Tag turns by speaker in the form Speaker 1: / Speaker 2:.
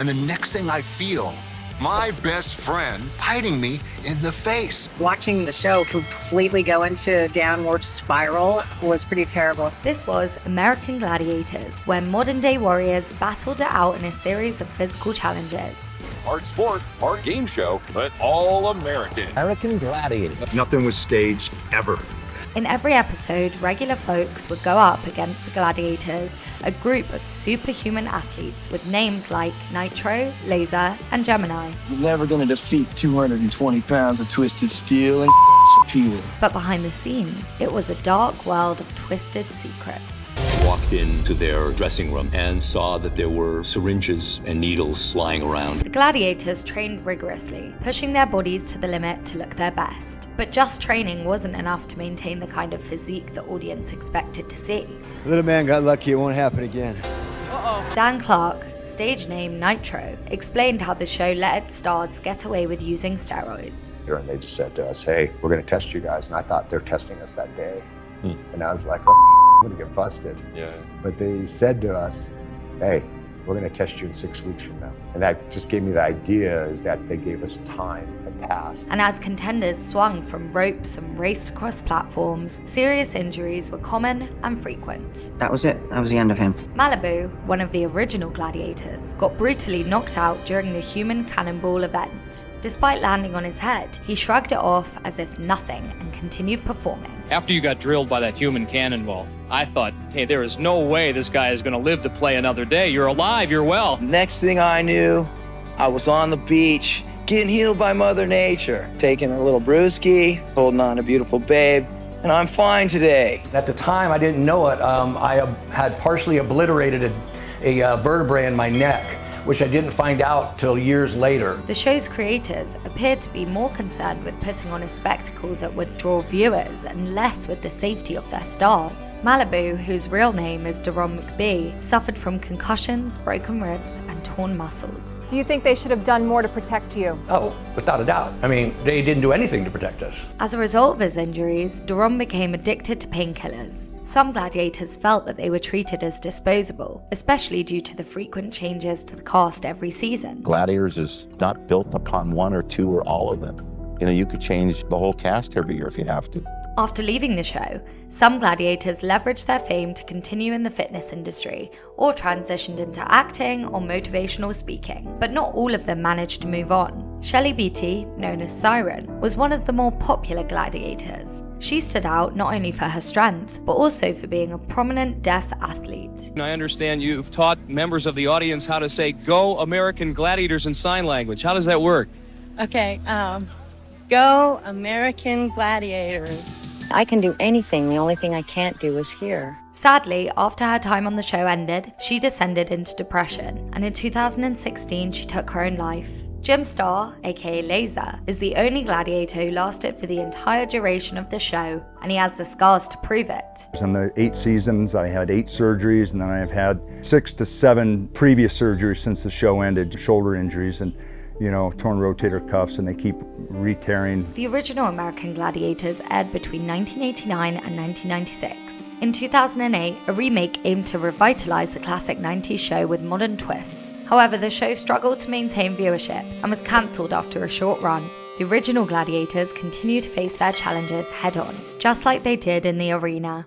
Speaker 1: And the next thing I feel, my best friend biting me in the face.
Speaker 2: Watching the show completely go into a downward spiral was pretty terrible.
Speaker 3: This was American Gladiators, where modern-day warriors battled it out in a series of physical challenges.
Speaker 4: Part sport, part game show, but all American.
Speaker 5: American Gladiators.
Speaker 1: Nothing was staged ever.
Speaker 3: In every episode, regular folks would go up against the Gladiators, a group of superhuman athletes with names like Nitro, Laser, and Gemini.
Speaker 6: You're never gonna defeat 220 pounds of twisted steel and appeal.
Speaker 3: But behind the scenes, it was a dark world of twisted secrets.
Speaker 7: Walked into their dressing room and saw that there were syringes and needles lying around.
Speaker 3: The Gladiators trained rigorously, pushing their bodies to the limit to look their best. But just training wasn't enough to maintain the kind of physique the audience expected to see.
Speaker 8: Little man got lucky, it won't happen again.
Speaker 3: Dan Clark, stage name Nitro, explained how the show let its stars get away with using steroids.
Speaker 9: And they just said to us, hey, we're gonna test you guys. And I thought they're testing us that day. And I was like, oh, I'm gonna get busted.
Speaker 4: Yeah.
Speaker 9: But they said to us, hey, we're gonna test you in 6 weeks from now. And that just gave me the idea is that they gave us time to pass.
Speaker 3: And as contenders swung from ropes and raced across platforms, serious injuries were common and frequent.
Speaker 2: That was it. That was the end of him.
Speaker 3: Malibu, one of the original Gladiators, got brutally knocked out during the human cannonball event. Despite landing on his head, he shrugged it off as if nothing and continued performing.
Speaker 10: After you got drilled by that human cannonball, I thought, hey, there is no way this guy is going to live to play another day. You're alive, you're well.
Speaker 6: Next thing I knew, I was on the beach, getting healed by Mother Nature, taking a little brewski, holding on a beautiful babe, and I'm fine today.
Speaker 5: At the time, I didn't know it. I had partially obliterated a vertebrae in my neck, which I didn't find out till years later.
Speaker 3: The show's creators appeared to be more concerned with putting on a spectacle that would draw viewers and less with the safety of their stars. Malibu, whose real name is Deron McBee, suffered from concussions, broken ribs, and torn muscles.
Speaker 11: Do you think they should have done more to protect you?
Speaker 5: Oh, without a doubt. I mean, they didn't do anything to protect us.
Speaker 3: As a result of his injuries, Deron became addicted to painkillers. Some gladiators felt that they were treated as disposable, especially due to the frequent changes to the cast every season.
Speaker 12: Gladiators is not built upon one or two or all of them. You know, you could change the whole cast every year if you have to.
Speaker 3: After leaving the show, some gladiators leveraged their fame to continue in the fitness industry or transitioned into acting or motivational speaking, but not all of them managed to move on. Shelley Beatty, known as Siren, was one of the more popular gladiators. She stood out not only for her strength, but also for being a prominent deaf athlete.
Speaker 10: I understand you've taught members of the audience how to say, "Go American Gladiators" in sign language. How does that work?
Speaker 13: Okay, go American Gladiators. I can do anything. The only thing I can't do is hear.
Speaker 3: Sadly, after her time on the show ended, she descended into depression, and in 2016 she took her own life. Jim Starr, aka Laser, is the only gladiator who lasted for the entire duration of the show, and he has the scars to prove it.
Speaker 14: In the 8 seasons, I had 8 surgeries, and then I've had 6 to 7 previous surgeries since the show ended, shoulder injuries, and torn rotator cuffs, and they keep re-tearing.
Speaker 3: The original American Gladiators aired between 1989 and 1996. In 2008, a remake aimed to revitalize the classic 90s show with modern twists. However, the show struggled to maintain viewership and was cancelled after a short run. The original Gladiators continue to face their challenges head-on, just like they did in the arena.